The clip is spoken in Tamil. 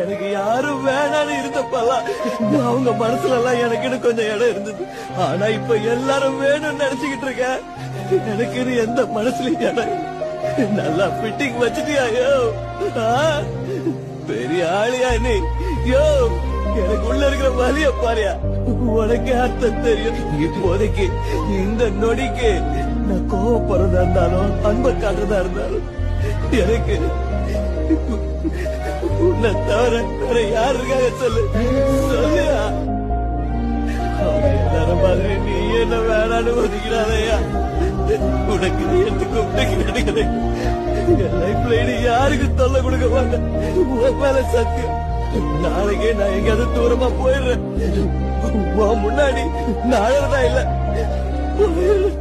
எனக்கு யாரும் வேணான்னு இருந்தப்பெல்லாம் அவங்க மனசுல எல்லாம் எனக்குன்னு கொஞ்சம் இடம் இருந்தது. ஆனா இப்ப எல்லாரும் வேணும்னு நினைச்சுக்கிட்டு இருக்க. எனக்குன்னு எந்த மனசுலயும் இடம் இல்ல. நல்லா ஃபிட்டிங் வச்சுட்டியா யோ? பெரிய ஆளியா நீ யோ? எனக்கு உள்ள இருக்கிற வலிய பாரியா, உனக்கு அர்த்தம் தெரியும். இப்போதைக்கு இந்த நொடிக்கு நான் கோவப்படுறதா இருந்தாலும் அன்பை காட்டுறதா இருந்தாலும் எனக்கு உன்னை தவிர வேற யாரு இருக்காங்க சொல்லு சொல்லியா? எல்லாரும் மாதிரி நீ என்ன வேணான்னு ஒதுக்கிறாதையா? உனக்கு எடுத்து கூப்பிட்டு என் லைஃப்ல இனி யாருக்கு தொல்லை கொடுக்க மாட்டேன். உன் மேல சத்து. நாளைக்கே நான் எங்கேயாவது தூரமா போயிடுறேன். உன் முன்னாடி நாழறதா இல்ல. போயிடுறேன்.